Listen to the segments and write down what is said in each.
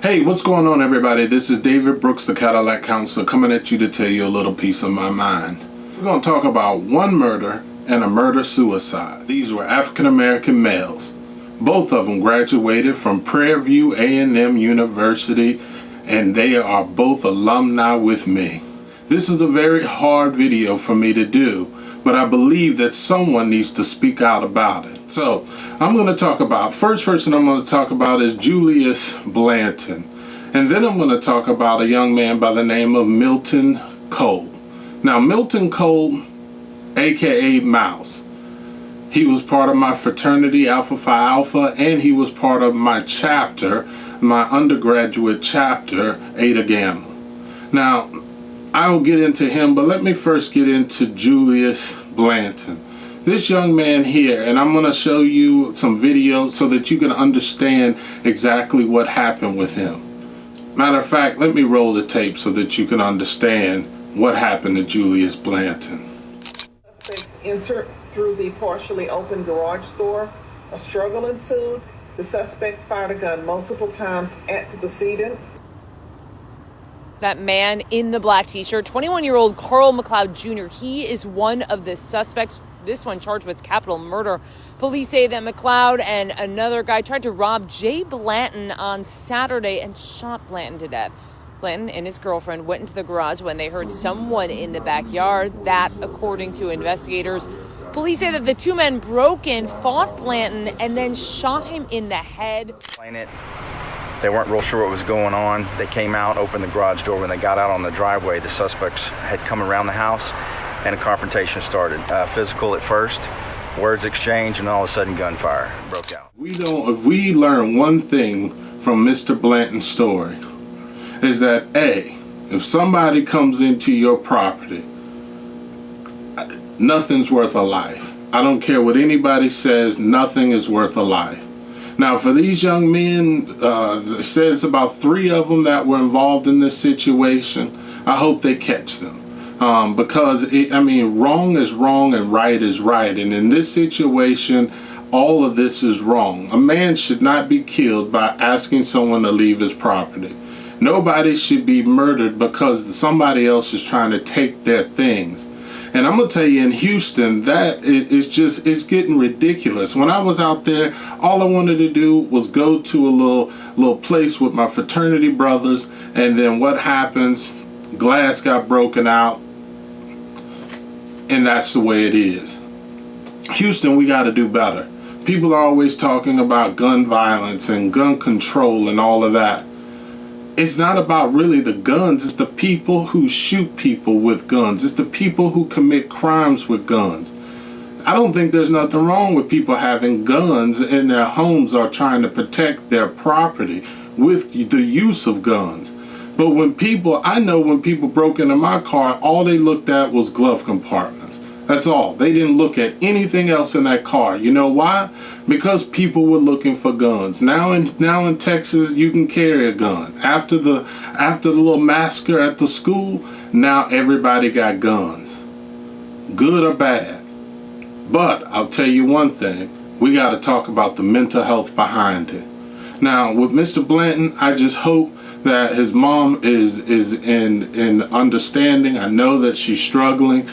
Hey, what's going on, everybody? This is David Brooks, the Cadillac Counselor, coming at you to tell you a little piece of my mind. We're going to talk about one murder and a murder-suicide. These were African-American males. Both of them graduated from Prairie View University, and they are both alumni with me. This is a very hard video for me to do, but I believe that someone needs to speak out about it. So I'm going to talk about, first person I'm going to talk about is Julius Blanton. And then I'm going to talk about a young man by the name of Milton Cole. Now, Milton Cole, aka Mouse, he was part of my fraternity, Alpha Phi Alpha, and he was part of my chapter, my undergraduate chapter, Eta Gamma. Now, I will get into him, but let me first get into Julius Blanton. This young man here, and I'm going to show you some videos so that you can understand exactly what happened with him. Matter of fact, let me roll the tape so that you can understand what happened to Julius Blanton. Suspects entered through the partially open garage door. A struggle ensued. The suspects fired a gun multiple times at the decedent. That man in the black t-shirt, 21-year-old Carl McLeod Jr., he is one of the suspects, this one charged with capital murder. Police say that McLeod and another guy tried to rob Jay Blanton on Saturday and shot Blanton to death. Blanton and his girlfriend went into the garage when they heard someone in the backyard. That, according to investigators. Police say that the two men broke in, fought Blanton, and then shot him in the head. They weren't real sure what was going on. They came out, opened the garage door. When they got out on the driveway, the suspects had come around the house and a confrontation started. Physical at first, words exchanged, and all of a sudden gunfire broke out. If we learn one thing from Mr. Blanton's story, is that if somebody comes into your property, nothing's worth a life. I don't care what anybody says, nothing is worth a life. Now, for these young men, it says about 3 of them that were involved in this situation. I hope they catch them. Because, wrong is wrong and right is right. And in this situation, all of this is wrong. A man should not be killed by asking someone to leave his property. Nobody should be murdered because somebody else is trying to take their things. And I'm going to tell you, in Houston, that it's getting ridiculous. When I was out there, all I wanted to do was go to a little place with my fraternity brothers. And then what happens? Glass got broken out. And that's the way it is. Houston, we got to do better. People are always talking about gun violence and gun control and all of that. It's not about really the guns, it's the people who shoot people with guns. It's the people who commit crimes with guns. I don't think there's nothing wrong with people having guns in their homes or trying to protect their property with the use of guns. But I know when people broke into my car, all they looked at was glove compartments. That's all. They didn't look at anything else in that car. You know why? Because people were looking for guns. Now in Texas, you can carry a gun. After the little massacre at the school, now everybody got guns. Good or bad. But I'll tell you one thing. We got to talk about the mental health behind it. Now, with Mr. Blanton, I just hope that his mom is in understanding. I know that she's struggling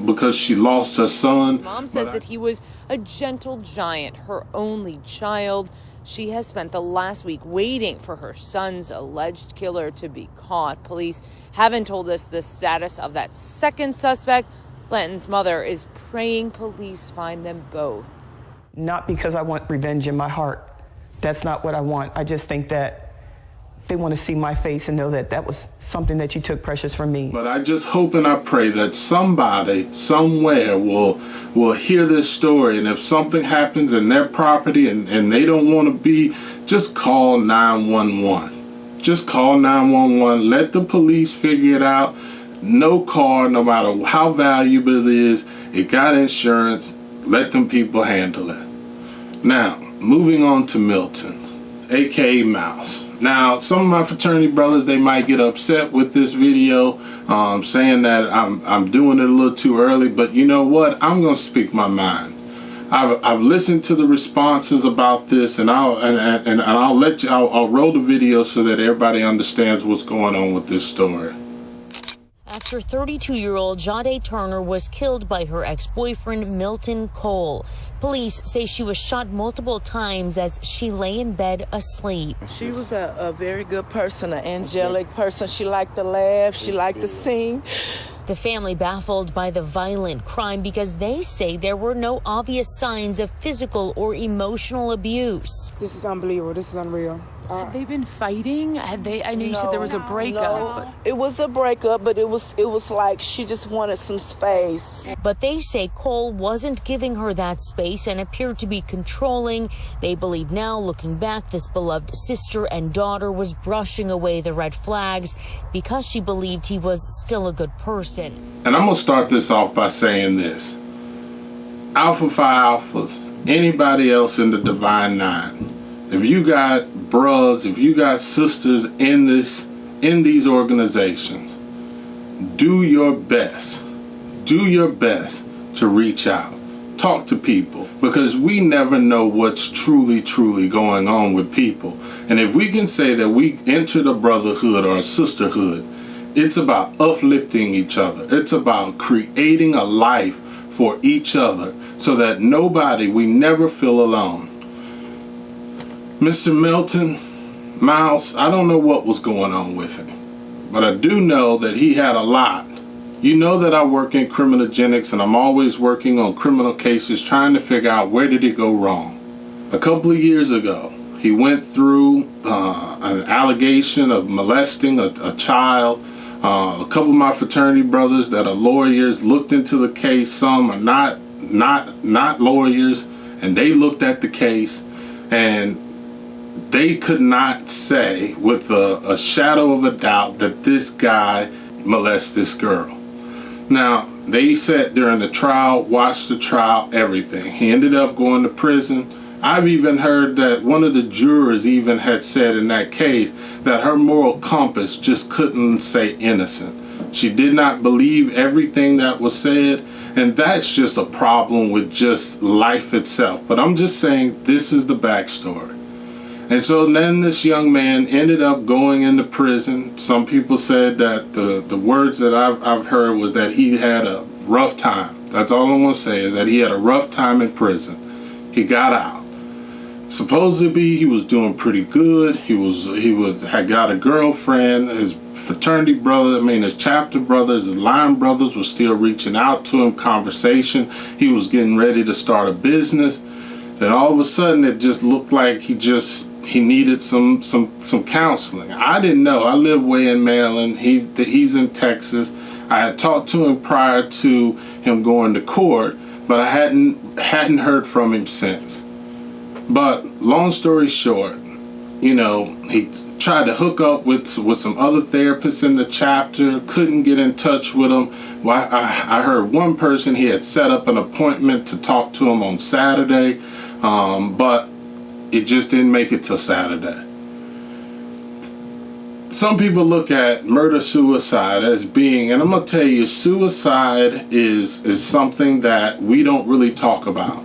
because she lost her son. His mom says that he was a gentle giant, her only child. She has spent the last week waiting for her son's alleged killer to be caught. Police haven't told us the status of that second suspect. Blanton's mother is praying police find them both. Not because I want revenge in my heart. That's not what I want. I just think that they want to see my face and know that that was something that you took precious from me. But I just hope and I pray that somebody somewhere will hear this story, and if something happens in their property and they don't want to be, just call 911. Just call 911. Let the police figure it out. No car, no matter how valuable it is, it got insurance. Let them people handle it. Now, moving on to Milton, aka Mouse. Now, some of my fraternity brothers, they might get upset with this video, saying that I'm doing it a little too early, but you know what? I'm going to speak my mind. I've listened to the responses about this, and I'll let you. I'll roll the video so that everybody understands what's going on with this story. After 32-year-old Jade Turner was killed by her ex-boyfriend Milton Cole, police say she was shot multiple times as she lay in bed asleep. She was a very good person, an angelic person. She liked to laugh, she liked to sing. The family baffled by the violent crime because they say there were no obvious signs of physical or emotional abuse. This is unbelievable. This is unreal. Had they been fighting? Had they? I know you said there was a breakup. No, it was a breakup, but it was like she just wanted some space. But they say Cole wasn't giving her that space and appeared to be controlling. They believe now, looking back, this beloved sister and daughter was brushing away the red flags because she believed he was still a good person. And I'm gonna start this off by saying this: Alpha Phi Alphas, anybody else in the Divine Nine, if you got bros, if you got sisters in these organizations, do your best to reach out, talk to people, because we never know what's truly going on with people. And if we can say that we entered a brotherhood or a sisterhood, it's about uplifting each other. It's about creating a life for each other so that we never feel alone. Mr. Milton, Mouse, I don't know what was going on with him, but I do know that he had a lot. You know that I work in criminogenics, and I'm always working on criminal cases trying to figure out where did it go wrong. A couple of years ago, he went through an allegation of molesting a child. A couple of my fraternity brothers that are lawyers looked into the case. Some are not lawyers, and they looked at the case, and they could not say with a shadow of a doubt that this guy molested this girl. Now, they sat during the trial, watched the trial, everything. He ended up going to prison. I've even heard that one of the jurors even had said in that case that her moral compass just couldn't say innocent. She did not believe everything that was said, and that's just a problem with just life itself. But I'm just saying this is the backstory. And so then this young man ended up going into prison. Some people said that the words that I've heard was that he had a rough time. That's all I'm gonna say, is that he had a rough time in prison. He got out. Supposedly he was doing pretty good. He had got a girlfriend. His fraternity brother, his chapter brothers, his line brothers were still reaching out to him, conversation. He was getting ready to start a business. Then all of a sudden it just looked like he needed some counseling. I didn't know. I live way in Maryland. He's in Texas. I had talked to him prior to him going to court, but I hadn't heard from him since. But long story short, he tried to hook up with some other therapists in the chapter, couldn't get in touch with him. Well, I heard one person, he had set up an appointment to talk to him on Saturday, but it just didn't make it till Saturday. Some people look at murder-suicide as being, and I'm gonna tell you, suicide is something that we don't really talk about.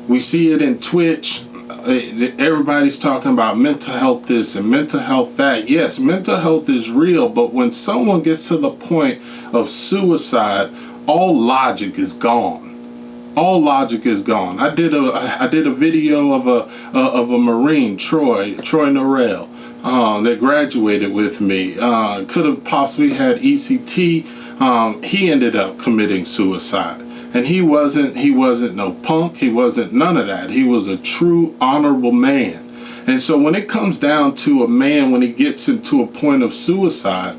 We see it in Twitch. Everybody's talking about mental health this and mental health that. Yes, mental health is real, but when someone gets to the point of suicide, all logic is gone. All logic is gone. I did a video of a Marine, Troy Norrell, that graduated with me. Could have possibly had ECT. He ended up committing suicide. And he wasn't no punk. He wasn't none of that. He was a true honorable man. And so when it comes down to a man, when he gets into a point of suicide,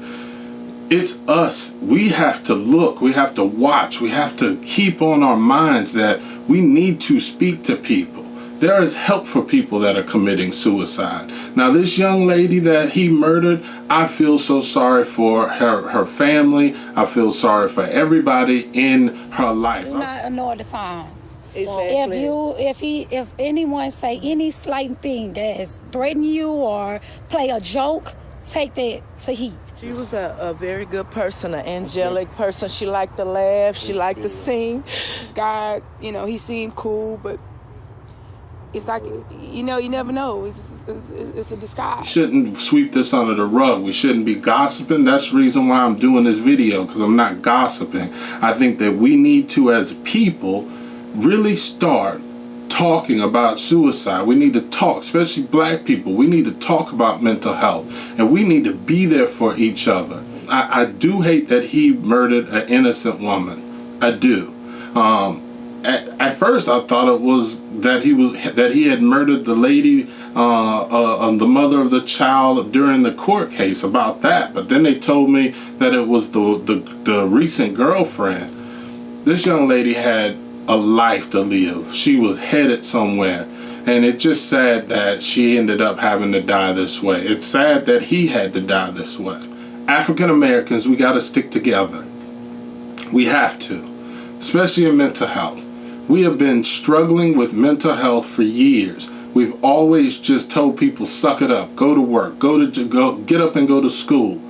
it's us. We have to look. We have to watch. We have to keep on our minds that we need to speak to people. There is help for people that are committing suicide. Now, this young lady that he murdered, I feel so sorry for her family. I feel sorry for everybody in her life. Do not ignore the signs. Exactly. If anyone say any slight thing that is threatening you or play a joke, take that to heat. She was a very good person, an angelic person. She liked to laugh. She liked to sing. God, he seemed cool, but it's like, you never know. It's a disguise. We shouldn't sweep this under the rug. We shouldn't be gossiping. That's the reason why I'm doing this video, because I'm not gossiping. I think that we need to, as people, really start talking about suicide. We need to talk, especially black people. We need to talk about mental health, and we need to be there for each other. I do hate that he murdered an innocent woman. I do. At first, I thought it was that he had murdered the lady, the mother of the child, during the court case about that. But then they told me that it was the recent girlfriend. This young lady had a life to live. She was headed somewhere, and it's just sad that she ended up having to die this way. It's sad that he had to die this way. African Americans, we got to stick together. We have to, especially in mental health. We have been struggling with mental health for years. We've always just told people, suck it up, go to work, go get up and go to school.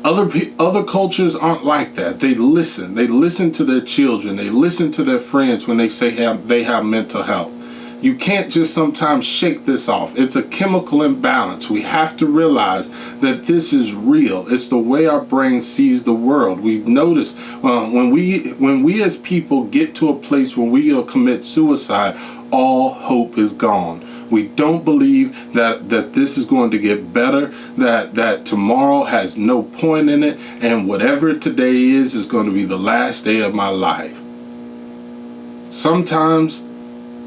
Other cultures aren't like that. They listen. They listen to their children. They listen to their friends when they say they have mental health. You can't just sometimes shake this off. It's a chemical imbalance. We have to realize that this is real. It's the way our brain sees the world. We've noticed when we as people get to a place where we will commit suicide, all hope is gone. We don't believe that this is going to get better, that tomorrow has no point in it, and whatever today is going to be the last day of my life. Sometimes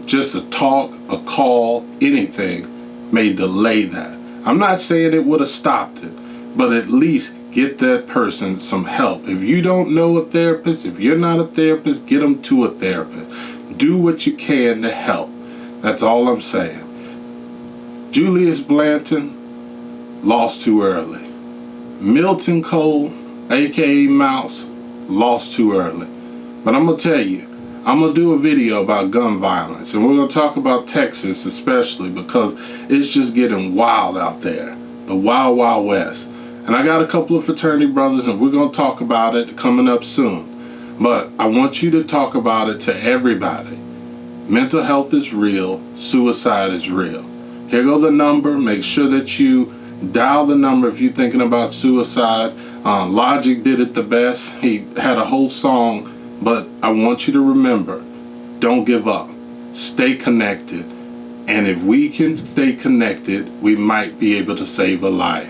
just a talk, a call, anything may delay that. I'm not saying it would have stopped it, but at least get that person some help. If you don't know a therapist, if you're not a therapist, get them to a therapist. Do what you can to help. That's all I'm saying. Julius Blanton lost too early. Milton Cole, aka Mouse, lost too early. But I'm going to tell you, I'm going to do a video about gun violence, and we're going to talk about Texas especially, because it's just getting wild out there. The wild, wild west. And I got a couple of fraternity brothers, and we're going to talk about it coming up soon. But I want you to talk about it to everybody. Mental health is real. Suicide is real. Here go the number. Make sure that you dial the number if you're thinking about suicide. Logic did it the best. He had a whole song. But I want you to remember, don't give up. Stay connected. And if we can stay connected, we might be able to save a life,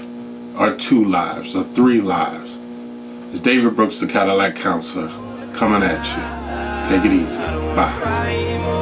or 2 lives, or 3 lives. It's David Brooks, the Cadillac Counselor, coming at you. Take it easy. Bye.